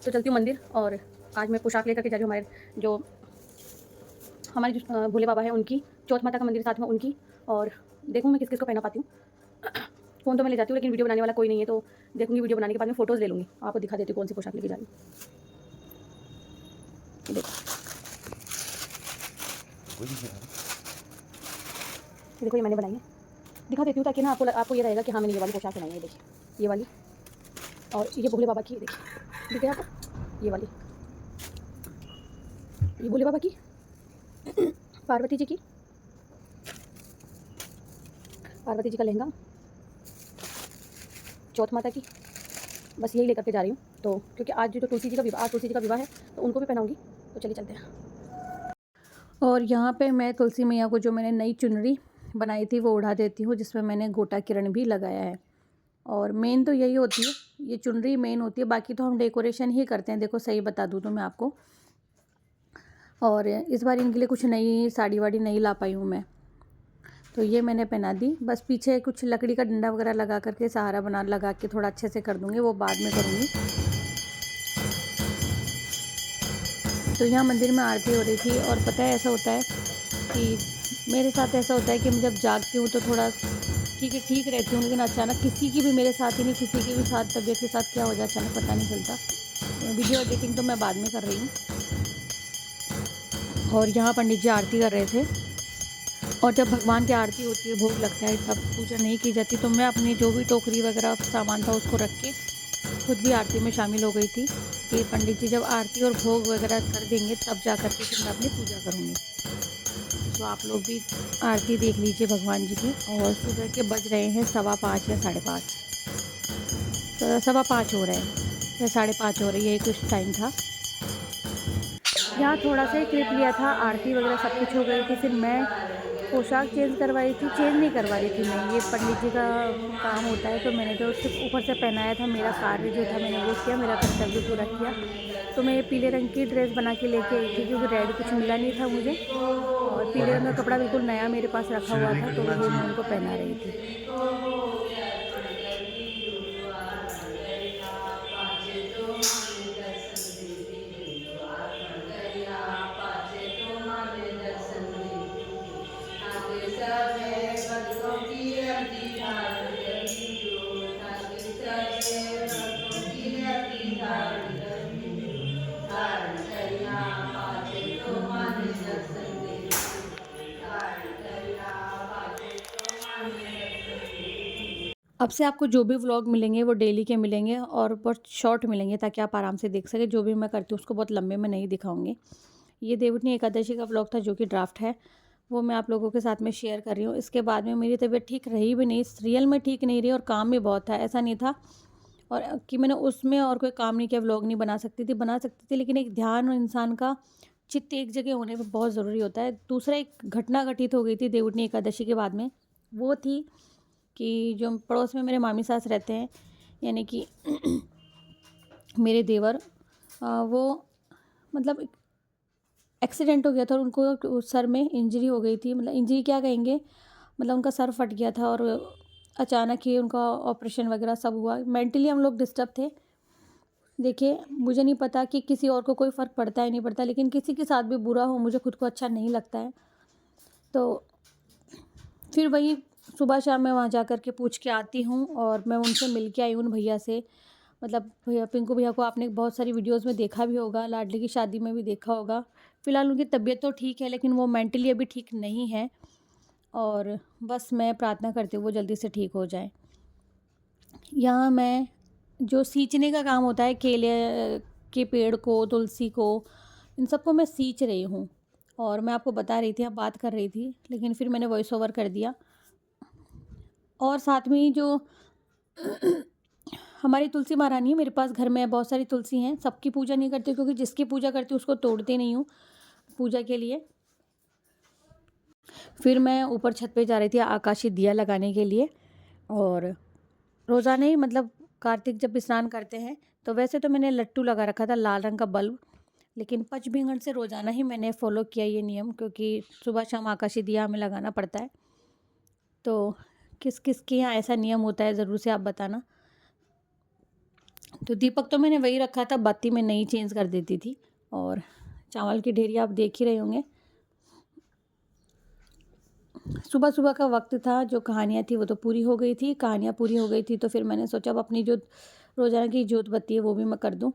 तो चलती हूँ मंदिर। और आज मैं पोशाक लेकर के जा रही हूँ हमारे जो भोले बाबा हैं उनकी, चौथ माता का मंदिर साथ में उनकी। और देखूँ मैं किस-किस को पहना पाती हूँ। फ़ोन तो मैं ले जाती हूँ, लेकिन वीडियो बनाने वाला कोई नहीं है, तो देखूँगी, वीडियो बनाने के बाद में फ़ोटोज़ ले लूँगी। आपको दिखा देती हूँ कौन-सी पोशाक लेके जा रही हूँ। ये देखो, ये देखो, ये मैंने बनाई है। दिखा देती हूँ ताकि ना आपको ये रहेगा कि हाँ, मैंने ये वाली पोशाक बनाई है। ये देखिए, ये वाली। और ये भोले बाबा की, ये देखिए, दिख रहा है आपको? ये वाली, ये भोले बाबा की, पार्वती जी का लहंगा, चौथ माता की। बस यही लेकर के जा रही हूँ। तो क्योंकि आज तुलसी जी का विवाह है, तो उनको भी पहनाऊँगी। तो चलिए चलते हैं। और यहाँ पे मैं तुलसी मैया को जो मैंने नई चुनरी बनाई थी वो ओढ़ा देती हूँ, जिसमें मैंने गोटा किरण भी लगाया है। और मेन तो यही होती है, ये चुनरी मेन होती है, बाकी तो हम डेकोरेशन ही करते हैं। देखो, सही बता दूँ तो मैं आपको। और इस बार इनके लिए कुछ नई साड़ी वाड़ी नहीं ला पाई हूँ मैं, तो ये मैंने पहना दी। बस पीछे कुछ लकड़ी का डंडा वगैरह लगा करके, सहारा लगा के थोड़ा अच्छे से कर दूँगी, वो बाद में करूँगी। तो यहाँ मंदिर में आरती हो रही थी। और पता है, ऐसा होता है कि मेरे साथ ऐसा होता है कि मैं जब जागती हूँ तो थोड़ा ठीक रहती हूँ, लेकिन अचानक किसी की भी, मेरे साथ ही नहीं, किसी के भी साथ तबीयत के साथ क्या हो जाए अचानक पता नहीं चलता। वीडियो एडिटिंग तो मैं बाद में कर रही हूँ। और यहाँ पंडित जी आरती कर रहे थे। और जब भगवान की आरती होती है, भोग लगता है, तब पूजा नहीं की जाती। तो मैं अपनी जो भी टोकरी वगैरह सामान था उसको रख के खुद भी आरती में शामिल हो गई थी कि पंडित जी जब आरती और भोग वगैरह कर देंगे तब जा कर के फिर मैं अपनी पूजा करूँगी। तो आप लोग भी आरती देख लीजिए भगवान जी की। और सुबह के बज रहे हैं 5:15 या 5:30, तो 5:15 हो रहे हैं या 5:30 हो रही है, कुछ टाइम था। यहाँ थोड़ा सा ही क्लिप लिया था, आरती वगैरह सब कुछ हो गई थी। फिर मैं पोशाक चेंज करवाई थी, चेंज नहीं करवा रही थी मैं, ये पंडित जी का काम होता है, तो मैंने तो सिर्फ ऊपर से पहनाया था। मेरा कार्य जो था मैंने वो किया, मेरा कर्तव्य पूरा किया। तो मैं ये पीले रंग की ड्रेस बना के लेके आई थी, क्योंकि रेड कुछ मिला नहीं था मुझे। और पीले रंग का कपड़ा बिल्कुल नया मेरे पास रखा हुआ था, तो वो मैं उनको पहना रही थी। अब से आपको जो भी व्लॉग मिलेंगे वो डेली के मिलेंगे और बहुत शॉर्ट मिलेंगे, ताकि आप आराम से देख सकें। जो भी मैं करती हूँ उसको बहुत लंबे में नहीं दिखाऊंगी। ये देवउठनी एकादशी का व्लॉग था, जो कि ड्राफ्ट है, वो मैं आप लोगों के साथ में शेयर कर रही हूँ। इसके बाद में मेरी तबीयत ठीक रही भी नहीं, रियल में ठीक नहीं रही, और काम भी बहुत था। ऐसा नहीं था और कि मैंने उसमें और कोई काम नहीं किया, व्लॉग नहीं बना सकती थी, लेकिन एक ध्यान और इंसान का चित्त एक जगह होने में बहुत ज़रूरी होता है। दूसरा, एक घटना घटित हो गई थी देवउठनी एकादशी के बाद में। वो थी कि जो पड़ोस में मेरे मामी सास रहते हैं, यानी कि मेरे देवर, वो मतलब एक्सीडेंट हो गया था और उनको सर में इंजरी हो गई थी। मतलब इंजरी क्या कहेंगे, मतलब उनका सर फट गया था और अचानक ही उनका ऑपरेशन वगैरह सब हुआ। मेंटली हम लोग डिस्टर्ब थे। देखिए, मुझे नहीं पता कि किसी और को कोई फ़र्क पड़ता है नहीं पड़ता, लेकिन किसी के साथ भी बुरा हो मुझे खुद को अच्छा नहीं लगता है। तो फिर वही सुबह शाम मैं वहाँ जा कर के पूछ के आती हूँ और मैं उनसे मिल के आई हूँ, उन भैया से। मतलब भैया, पिंकू भैया को आपने बहुत सारी वीडियोस में देखा भी होगा, लाडली की शादी में भी देखा होगा। फ़िलहाल उनकी तबीयत तो ठीक है, लेकिन वो मेंटली अभी ठीक नहीं है। और बस मैं प्रार्थना करती हूँ वो जल्दी से ठीक हो जाए। यहाँ मैं जो सींचने का काम होता है, केले के पेड़ को, तुलसी को, इन सबको मैं सींच रही हूँ। और मैं आपको बता रही थी, अब बात कर रही थी, लेकिन फिर मैंने वॉइस ओवर कर दिया। और साथ में ही जो हमारी तुलसी महारानी है, मेरे पास घर में बहुत सारी तुलसी हैं। सबकी पूजा नहीं करती, क्योंकि जिसकी पूजा करती हूँ उसको तोड़ती नहीं हूँ पूजा के लिए। फिर मैं ऊपर छत पे जा रही थी आकाशी दिया लगाने के लिए। और रोज़ाना ही, मतलब कार्तिक जब स्नान करते हैं, तो वैसे तो मैंने लट्टू लगा रखा था, लाल रंग का बल्ब, लेकिन पंचभींगन से रोज़ाना ही मैंने फॉलो किया ये नियम, क्योंकि सुबह शाम आकाशी दिया हमें लगाना पड़ता है। तो किस किस के यहाँ ऐसा नियम होता है, ज़रूर से आप बताना। तो दीपक तो मैंने वही रखा था, बत्ती मैं नहीं चेंज कर देती थी। और चावल की ढेरी आप देख ही रहे होंगे। सुबह सुबह का वक्त था, जो कहानियाँ थी वो तो पूरी हो गई थी, कहानियाँ पूरी हो गई थी, तो फिर मैंने सोचा अब अपनी जो रोज़ाना की जोत बत्ती है वो भी मैं कर दूँ।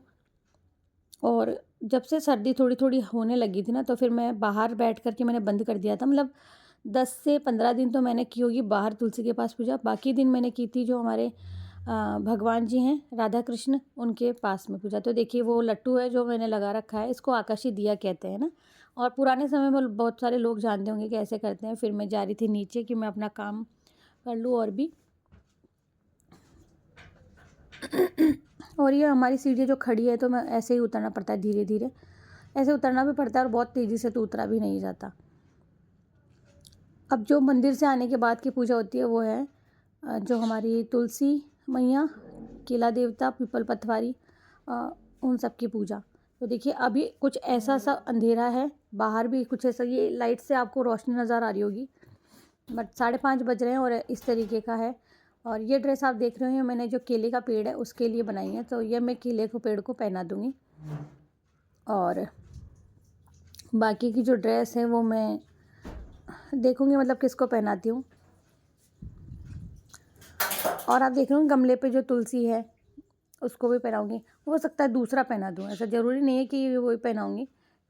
और जब से सर्दी थोड़ी थोड़ी होने लगी थी ना, तो फिर मैं बाहर बैठ कर के मैंने बंद कर दिया था। मतलब 10 से 15 दिन तो मैंने की होगी बाहर तुलसी के पास पूजा। बाकी दिन मैंने की थी जो हमारे भगवान जी हैं राधा कृष्ण, उनके पास में पूजा। तो देखिए वो लट्टू है जो मैंने लगा रखा है, इसको आकाशी दिया कहते हैं ना। और पुराने समय में बहुत सारे लोग जानते होंगे कि ऐसे करते हैं। फिर मैं जा रही थी नीचे कि मैं अपना काम कर लूँ और भी। और ये हमारी सीढ़ी जो खड़ी है, तो मैं ऐसे ही उतरना पड़ता है, धीरे धीरे ऐसे उतरना भी पड़ता है, और बहुत तेज़ी से तो उतरा भी नहीं जाता। अब जो मंदिर से आने के बाद की पूजा होती है वो है जो हमारी तुलसी मैया, केला देवता, पीपल पथवारी, उन सब की पूजा। तो देखिए अभी कुछ ऐसा सा अंधेरा है, बाहर भी कुछ ऐसा, ये लाइट से आपको रोशनी नज़र आ रही होगी, बट 5:30 बज रहे हैं और इस तरीके का है। और ये ड्रेस आप देख रहे हो, मैंने जो केले का पेड़ है उसके लिए बनाई है, तो ये मैं केले को पेड़ को पहना दूँगी। और बाकी की जो ड्रेस है वो मैं देखूँगी, मतलब किसको पहनाती हूँ। और आप देख रहे हो गमले पे जो तुलसी है उसको भी पहनाऊँगी। हो सकता है दूसरा पहना दूँ, ऐसा ज़रूरी नहीं है कि वही पहनाऊँगी।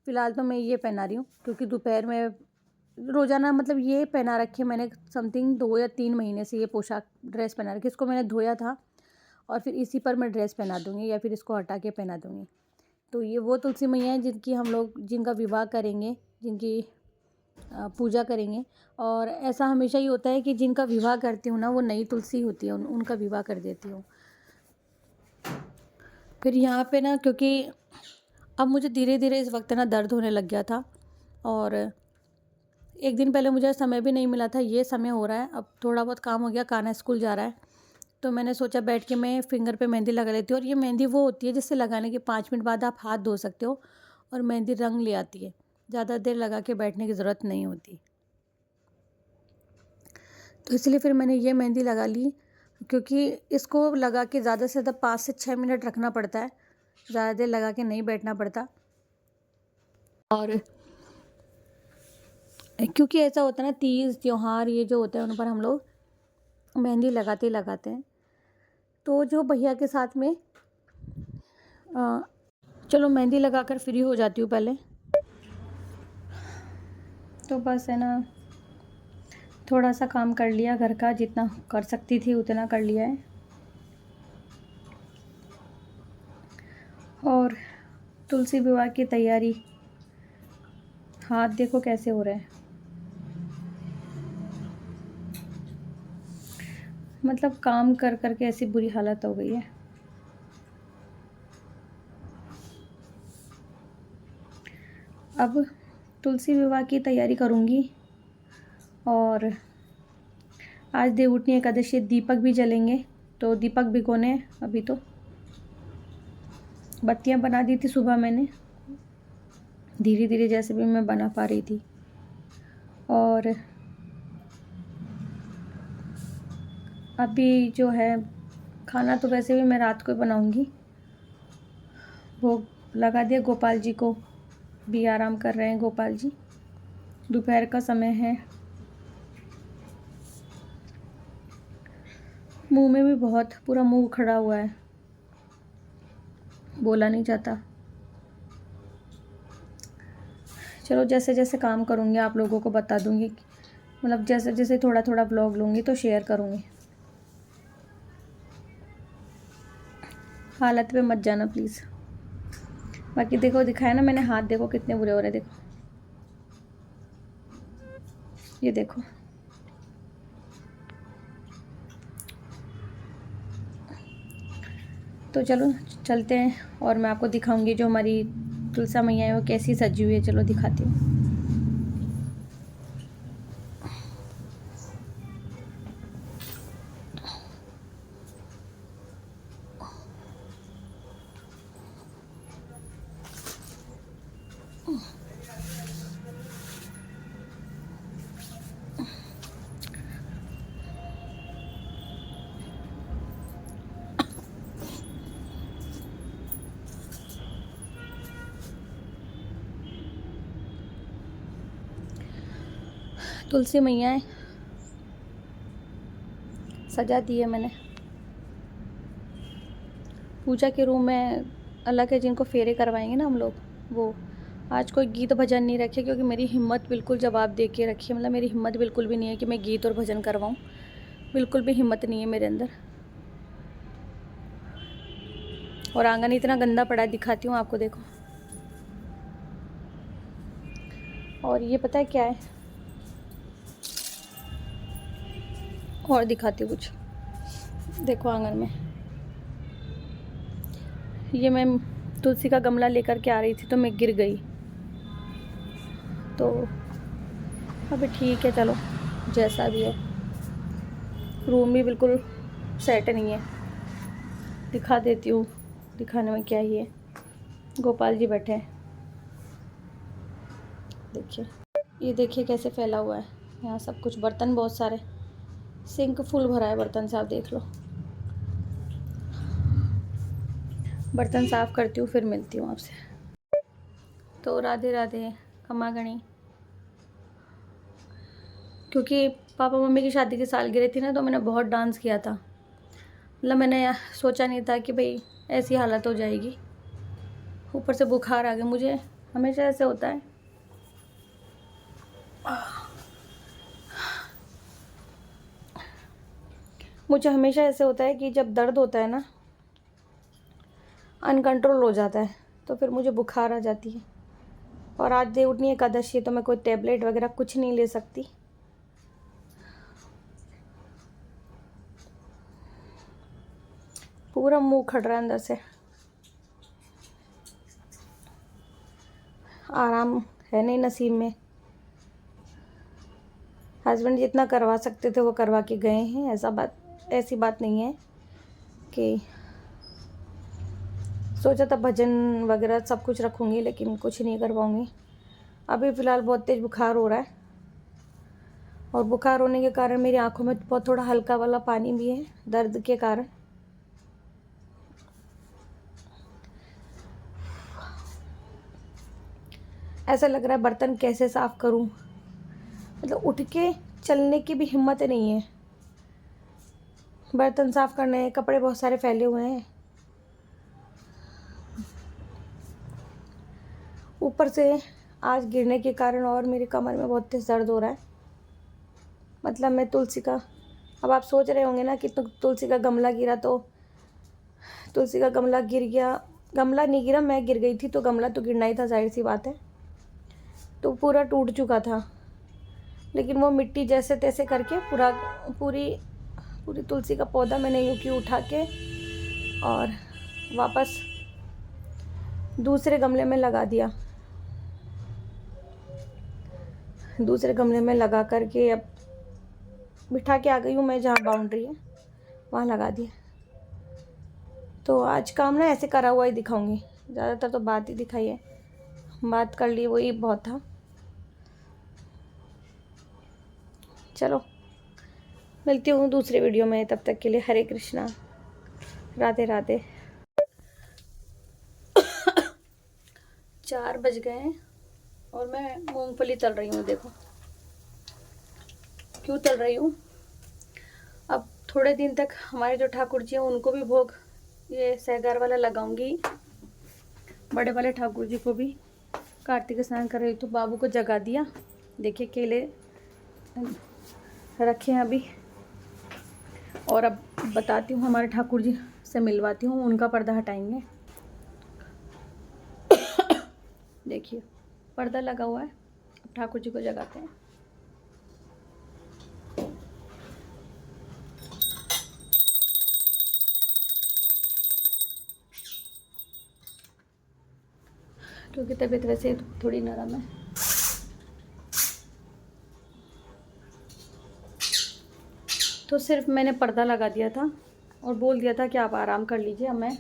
फ़िलहाल तो मैं ये पहना रही हूँ, क्योंकि दोपहर में रोज़ाना, मतलब ये पहना रखी है मैंने समथिंग 2 या 3 महीने से, ये पोशाक ड्रेस पहना रखी है। इसको मैंने धोया था और फिर इसी पर मैं ड्रेस पहना दूँगी, या फिर इसको हटा के पहना दूँगी। तो ये वो तुलसी मैया हैं जिनकी हम लोग, जिनका विवाह करेंगे, जिनकी पूजा करेंगे। और ऐसा हमेशा ही होता है कि जिनका विवाह करती हूँ ना, वो नई तुलसी होती है, उनका विवाह कर देती हूँ। फिर यहाँ पे ना, क्योंकि अब मुझे धीरे धीरे इस वक्त ना दर्द होने लग गया था, और एक दिन पहले मुझे समय भी नहीं मिला था, ये समय हो रहा है। अब थोड़ा बहुत काम हो गया, कान्हा स्कूल जा रहा है, तो मैंने सोचा बैठ के मैं फिंगर पे मेहंदी लगा लेती हूँ। और ये मेहंदी वो होती है जिससे लगाने के 5 मिनट बाद आप हाथ धो सकते हो, और मेहंदी रंग ले आती है, ज़्यादा देर लगा के बैठने की ज़रूरत नहीं होती। तो इसलिए फिर मैंने ये मेहंदी लगा ली, क्योंकि इसको लगा के ज़्यादा से ज़्यादा 5 से 6 मिनट रखना पड़ता है, ज़्यादा देर लगा के नहीं बैठना पड़ता। और क्योंकि ऐसा होता है ना, तीज त्योहार ये जो होते हैं उन पर हम लोग मेहंदी लगाते ही लगाते हैं। तो जो भैया के साथ में चलो मेहंदी लगाकर फ्री हो जाती हूँ पहले, तो बस है ना, थोड़ा सा काम कर लिया घर का, जितना कर सकती थी उतना कर लिया है। और तुलसी विवाह की तैयारी, हाथ देखो कैसे हो रहे हैं, मतलब काम कर कर के ऐसी बुरी हालत हो गई है। अब तुलसी विवाह की तैयारी करूँगी। और आज देवउठनी एकादशी, दीपक भी जलेंगे, तो दीपक भिगोने हैं अभी। तो बत्तियां बना दी थी सुबह मैंने, धीरे धीरे जैसे भी मैं बना पा रही थी। और अभी जो है खाना तो वैसे भी मैं रात को बनाऊंगी। भोग लगा दिया गोपाल जी को, भी आराम कर रहे हैं गोपाल जी, दोपहर का समय है। मुंह में भी बहुत, पूरा मुंह खड़ा हुआ है, बोला नहीं जाता। चलो जैसे जैसे काम करूँगी आप लोगों को बता दूँगी, मतलब जैसे जैसे थोड़ा थोड़ा ब्लॉग लूँगी तो शेयर करूँगी। हालत पे मत जाना प्लीज़। बाकी देखो, दिखाया ना मैंने हाथ, देखो कितने बुरे हो रहे हैं, देखो ये देखो। तो चलो चलते हैं, और मैं आपको दिखाऊंगी जो हमारी तुलसा मैया है वो कैसी सजी हुई है। चलो दिखाती हूँ। तुलसी मैया सजा दी है मैंने। पूजा के रूम में अलग है, जिनको फेरे करवाएंगे ना हम लोग वो। आज कोई गीत भजन नहीं रखे क्योंकि मेरी हिम्मत बिल्कुल जवाब दे के रखी है। मतलब मेरी हिम्मत बिल्कुल भी नहीं है कि मैं गीत और भजन करवाऊँ, बिल्कुल भी हिम्मत नहीं है मेरे अंदर। और आंगन इतना गंदा पड़ा है, दिखाती हूँ आपको, देखो। और ये पता है क्या है, और दिखाती हूँ कुछ। देखो आंगन में ये मैं तुलसी का गमला लेकर के आ रही थी तो मैं गिर गई। तो अभी ठीक है, चलो जैसा भी है। रूम भी बिल्कुल सेट नहीं है, दिखा देती हूँ। दिखाने में क्या ही है, गोपाल जी बैठे हैं, देखिए। ये देखिए कैसे फैला हुआ है यहाँ सब कुछ, बर्तन बहुत सारे, सिंक फुल भरा है बर्तन से, आप देख लो। बर्तन साफ़ करती हूँ फिर मिलती हूँ आपसे। तो राधे राधे, खमा गणी। क्योंकि पापा मम्मी की शादी की सालगिरह थी ना, तो मैंने बहुत डांस किया था। मतलब मैंने सोचा नहीं था कि भाई ऐसी हालत हो जाएगी। ऊपर से बुखार आ गया मुझे, हमेशा ऐसे होता है। मुझे हमेशा ऐसे होता है कि जब दर्द होता है ना, अनकंट्रोल हो जाता है, तो फिर मुझे बुखार आ जाती है। और आज देवउठनी एकादशी है तो मैं कोई टेबलेट वगैरह कुछ नहीं ले सकती। पूरा मुंह खड़ रहा है अंदर से, आराम है नहीं नसीब में। हस्बैंड जितना करवा सकते थे वो करवा के गए हैं। ऐसी बात नहीं है कि सोचा था भजन वगैरह सब कुछ रखूँगी, लेकिन कुछ नहीं करवाऊँगी। अभी फ़िलहाल बहुत तेज़ बुखार हो रहा है, और बुखार होने के कारण मेरी आंखों में बहुत थोड़ा हल्का वाला पानी भी है, दर्द के कारण। ऐसा लग रहा है बर्तन कैसे साफ़ करूं, मतलब उठ के चलने की भी हिम्मत नहीं है। बर्तन साफ़ करने हैं, कपड़े बहुत सारे फैले हुए हैं। ऊपर से आज गिरने के कारण और मेरी कमर में बहुत तेज़ दर्द हो रहा है। मतलब मैं तुलसी का, अब आप सोच रहे होंगे ना कि तुलसी का गमला गिरा, तो तुलसी का गमला गिर गया। गमला नहीं गिरा, मैं गिर गई थी, तो गमला तो गिरना ही था, जाहिर सी बात है। तो पूरा टूट चुका था, लेकिन वो मिट्टी जैसे तैसे करके पूरी तुलसी का पौधा मैंने यूँ की उठा के और वापस दूसरे गमले में लगा दिया। दूसरे गमले में लगा करके अब बिठा के आ गई हूँ मैं, जहाँ बाउंड्री है वहाँ लगा दिया। तो आज काम ना ऐसे करा हुआ ही दिखाऊंगी, ज़्यादातर तो बात ही दिखाई है। बात कर ली वही बहुत था। चलो मिलती हूँ दूसरे वीडियो में, तब तक के लिए हरे कृष्णा, राधे राधे। 4 बज गए हैं और मैं मूंगफली तल रही हूँ। देखो क्यों तल रही हूँ। अब थोड़े दिन तक हमारे जो ठाकुर जी हैं उनको भी भोग ये सहगार वाला लगाऊंगी। बड़े वाले ठाकुर जी को भी कार्तिक स्नान कर रही तो बाबू को जगा दिया। देखिए केले रखे हैं अभी। और अब बताती हूँ, हमारे ठाकुर जी से मिलवाती हूँ, उनका पर्दा हटाएंगे। देखिए पर्दा लगा हुआ है, अब ठाकुर जी को जगाते हैं। क्योंकि तबीयत वैसे थोड़ी नरम है। तो सिर्फ मैंने पर्दा लगा दिया था और बोल दिया था कि आप आराम कर लीजिए। अब मैं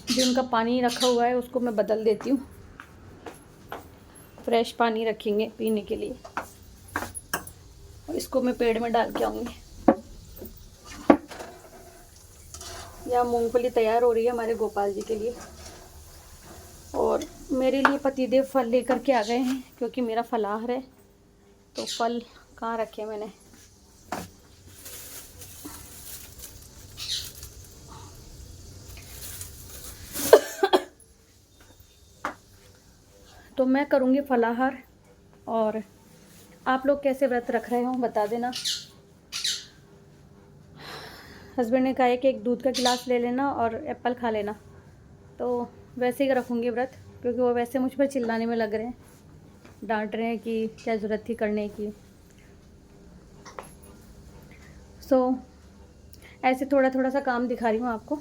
जो उनका पानी रखा हुआ है उसको मैं बदल देती हूँ, फ्रेश पानी रखेंगे पीने के लिए। और इसको मैं पेड़ में डाल के आऊँगी। यहाँ मूंगफली तैयार हो रही है हमारे गोपाल जी के लिए, और मेरे लिए पतिदेव फल लेकर के आ गए हैं, क्योंकि मेरा फलाहार है। तो फल कहाँ रखे मैंने, तो मैं करूँगी फलाहार। और आप लोग कैसे व्रत रख रहे हो बता देना। हस्बैंड ने कहा है कि एक दूध का गिलास ले लेना और एप्पल खा लेना, तो वैसे ही रखूँगी व्रत, क्योंकि वो वैसे मुझ पर चिल्लाने में लग रहे हैं, डांट रहे हैं कि क्या ज़रूरत थी करने की। ऐसे थोड़ा थोड़ा सा काम दिखा रही हूँ आपको,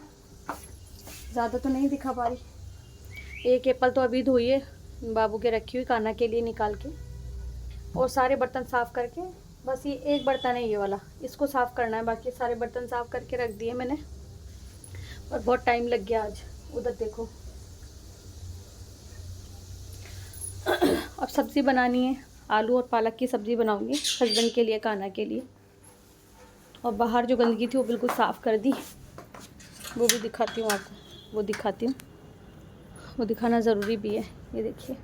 ज़्यादा तो नहीं दिखा पा रही। एक एप्पल तो अभी धोई है बाबू के रखी हुई काना के लिए निकाल के, और सारे बर्तन साफ़ करके, बस ये एक बर्तन है ये वाला, इसको साफ़ करना है, बाकी सारे बर्तन साफ़ करके रख दिए मैंने। और बहुत टाइम लग गया आज। उधर देखो अब सब्ज़ी बनानी है, आलू और पालक की सब्ज़ी बनाऊंगी हस्बैंड के लिए, काना के लिए। और बाहर जो गंदगी थी वो बिल्कुल साफ़ कर दी, वो भी दिखाती हूँ आपको, वो दिखाती हूँ, वो दिखाना ज़रूरी भी है। ये देखिए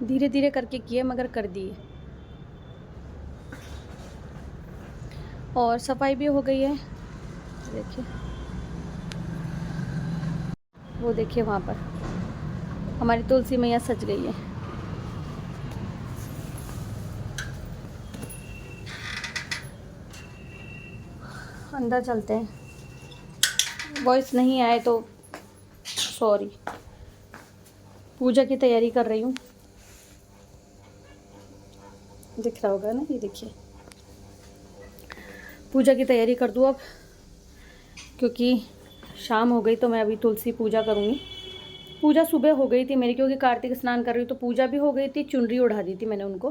धीरे धीरे करके किए मगर कर दिए। और सफाई भी हो गई है, देखिए वो देखिए वहाँ पर हमारी तुलसी मैया सज गई है। अंदर चलते हैं, वॉइस नहीं आए तो सॉरी। पूजा की तैयारी कर रही हूँ, दिख रहा होगा ना, ये देखिए पूजा की तैयारी कर दूँ अब, क्योंकि शाम हो गई तो मैं अभी तुलसी पूजा करूँगी। पूजा सुबह हो गई थी मेरी, क्योंकि कार्तिक स्नान कर रही तो पूजा भी हो गई थी, चुनरी ओढ़ा दी थी मैंने उनको।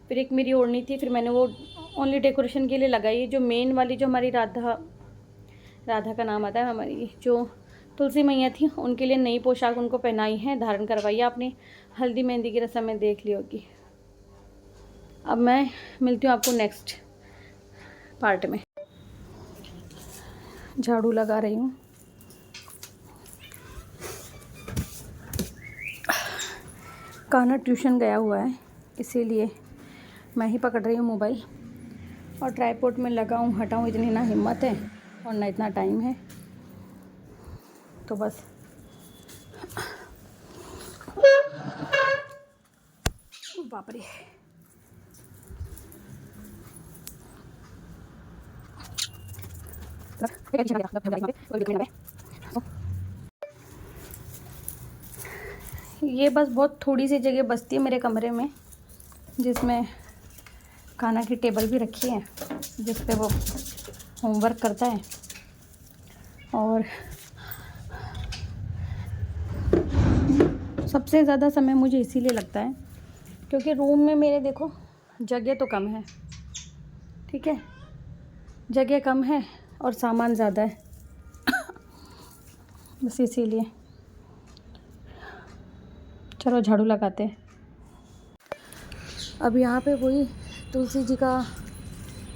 फिर एक मेरी ओढ़नी थी, फिर मैंने वो ओनली डेकोरेशन के लिए लगाई। जो मेन वाली जो हमारी राधा का नाम आता है, हमारी जो तुलसी मैया थी उनके लिए नई पोशाक उनको पहनाई है, धारण करवाई है। आपने हल्दी मेहंदी की रस्म में देख ली होगी। अब मैं मिलती हूँ आपको नेक्स्ट पार्ट में। झाड़ू लगा रही हूँ, कान्हा ट्यूशन गया हुआ है इसीलिए मैं ही पकड़ रही हूँ मोबाइल। और ट्राईपोड में लगाऊँ हटाऊँ, इतनी ना हिम्मत है और ना इतना टाइम है, तो बस बाप रे। ये बस बहुत थोड़ी सी जगह बचती है मेरे कमरे में, जिसमें खाना की टेबल भी रखी है, जिस पे वो होमवर्क करता है। और सबसे ज़्यादा समय मुझे इसीलिए लगता है क्योंकि रूम में मेरे देखो जगह तो कम है, ठीक है, जगह कम है और सामान ज़्यादा है, बस इसीलिए। चलो झाड़ू लगाते हैं। अब यहाँ पे वही तुलसी जी का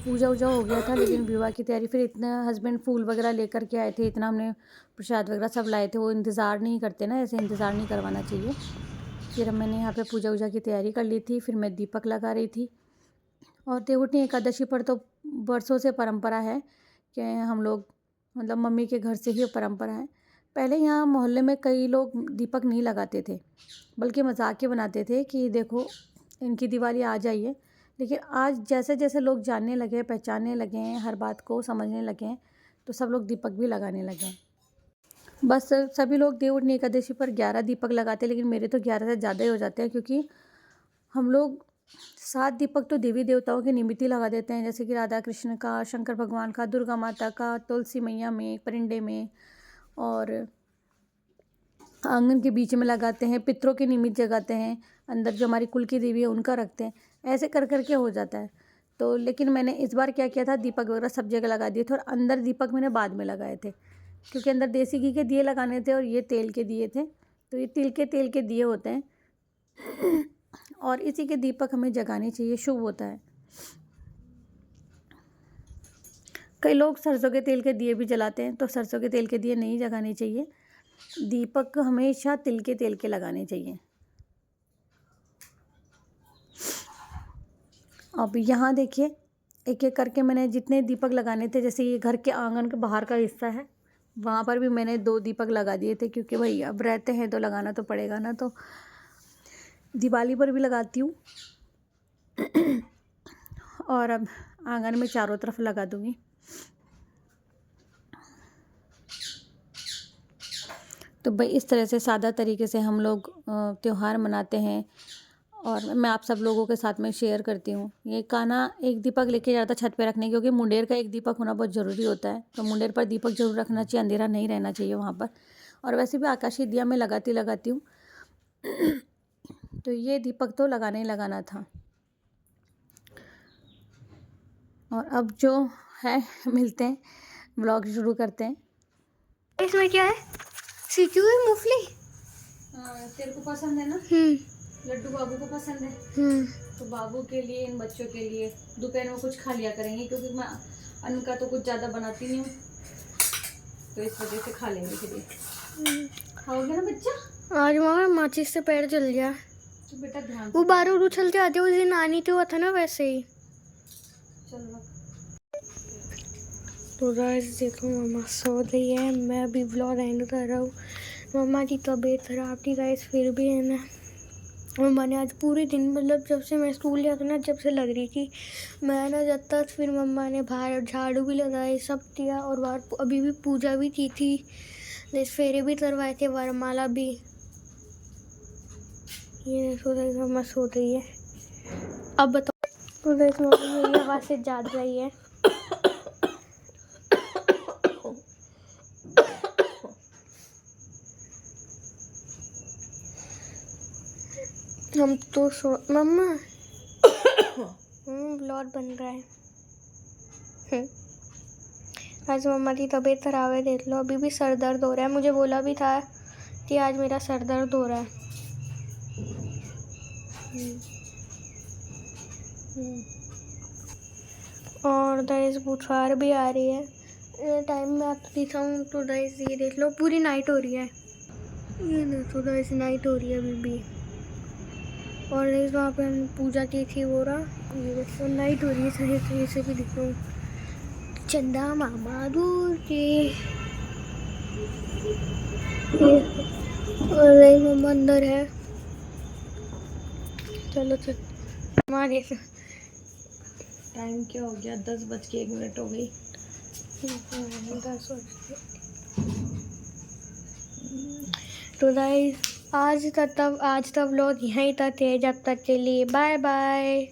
पूजा वूजा हो गया था, लेकिन विवाह की तैयारी, फिर इतना हस्बैंड फूल वगैरह लेकर के आए थे, इतना हमने प्रसाद वगैरह सब लाए थे। वो इंतज़ार नहीं करते ना, ऐसे इंतज़ार नहीं करवाना चाहिए। फिर मैंने यहाँ पे पूजा वूजा की तैयारी कर ली थी, फिर मैं दीपक लगा रही थी। और देवउठनी एकादशी पर तो बरसों से परंपरा है कि हम लोग, मतलब मम्मी के घर से ही परंपरा है। पहले यहाँ मोहल्ले में कई लोग दीपक नहीं लगाते थे, बल्कि मजाक के बनाते थे कि देखो इनकी दिवाली आ जाइए। लेकिन आज जैसे जैसे लोग जानने लगे, पहचानने लगे हैं, हर बात को समझने लगे हैं, तो सब लोग दीपक भी लगाने लगे हैं। बस सभी लोग देवउठनी एकादशी पर 11 दीपक लगाते हैं, लेकिन मेरे तो 11 से ज़्यादा ही हो जाते हैं, क्योंकि हम लोग 7 दीपक तो देवी देवताओं के निमित्त ही लगा देते हैं, जैसे कि राधा कृष्ण का, शंकर भगवान का, दुर्गा माता का, तुलसी मैया में, परिंदे में, और आंगन के बीच में लगाते हैं, पितरों के निमित्त जगाते हैं, अंदर जो हमारी कुल की देवी है उनका रखते हैं, ऐसे कर करके हो जाता है। तो लेकिन मैंने इस बार क्या किया था, दीपक वगैरह सब जगह लगा दिए थे, और अंदर दीपक मैंने बाद में लगाए थे, क्योंकि अंदर देसी घी के दिए लगाने थे और ये तेल के दिए थे। तो ये तेल के दिए होते हैं और इसी के दीपक हमें जगाने चाहिए, शुभ होता है। कई लोग सरसों के तेल के दिए भी जलाते हैं, तो सरसों के तेल के दिए नहीं जगाने चाहिए, दीपक हमेशा तिल के तेल के लगाने चाहिए। अब यहाँ देखिए, एक एक करके मैंने जितने दीपक लगाने थे, जैसे ये घर के आंगन के बाहर का हिस्सा है, वहाँ पर भी मैंने 2 दीपक लगा दिए थे, क्योंकि भाई अब रहते हैं तो लगाना तो पड़ेगा ना। तो दिवाली पर भी लगाती हूँ और अब आंगन में चारों तरफ लगा दूँगी। तो भाई इस तरह से सादा तरीके से हम लोग त्यौहार मनाते हैं, और मैं आप सब लोगों के साथ में शेयर करती हूँ। ये कान्हा एक दीपक लेके जाता छत पे रखने, क्योंकि मुंडेर का एक दीपक होना बहुत ज़रूरी होता है। तो मुंडेर पर दीपक ज़रूर रखना चाहिए, अंधेरा नहीं रहना चाहिए वहाँ पर। और वैसे भी आकाशीय दिया मैं लगाती हूँ तो ये दीपक तो लगाना ही लगाना था। और अब जो है मिलते हैं, ब्लॉग शुरू करते हैं। इसमें क्या है? सीखी हुई मूंगफली। तेरे को पसंद है ना? लड्डू बाबू को पसंद है। तो बाबू के लिए, इन बच्चों के लिए दोपहर में कुछ खा लिया करेंगे, क्योंकि मैं अन्न का तो कुछ ज़्यादा बनाती नहीं हूँ, तो इस वजह से खा लेंगे। फिर खाओगे ना बच्चा? आज मम्मा माचिस से पैर जल गया। तो बेटा ध्यान से, वो बारूद उछलते आते उस दिन नानी तो हुआ था ना, वैसे ही। चलो। तो गाइस देखो, मम्मा सो रही है, मैं अभी ब्लॉग एंड कर रहा हूँ। मम्मा की तबीयत खराब थी गाइस, फिर भी है ना मम्मा ने आज पूरे दिन, मतलब जब से मैं स्कूल गया था ना, जब से लग रही थी मैं ना, जब तक फिर मम्मा ने बाहर झाड़ू भी लगाए, सब किया, और बाहर अभी भी पूजा भी की थी, फेरे भी करवाए थे, वरमाला भी। ये सो रही मम्मा, सो रही है। अब बताओ, तो देखो मम्मा मेरी आवाज़ से जाग रही है। हम तो सो मम्मा ब्लॉग बन रहा है। आज मम्मा की तबीयत खराब है, देख लो, अभी भी सर दर्द हो रहा है। मुझे बोला भी था कि आज मेरा सर दर्द हो रहा है। और दाइस बुखार भी आ रही है। टाइम में आपको दिखाऊँ तो दाइस ये देख लो, पूरी नाइट हो रही है। ये देखो दाइस, नाइट हो रही है अभी भी। और वहाँ पे हम पूजा की थी, वो रहा, ये देखो नाइट हो रही है। सही से भी दिख रहा हूँ, चंदा मामा दूर के। और मम्मा अंदर है। चलो चल हमारे टाइम क्या हो गया? 10:01 हो गई। 10 बजे। तो गाइस आज का व्लॉग यहीं तक है। जब तक के लिए बाय बाय।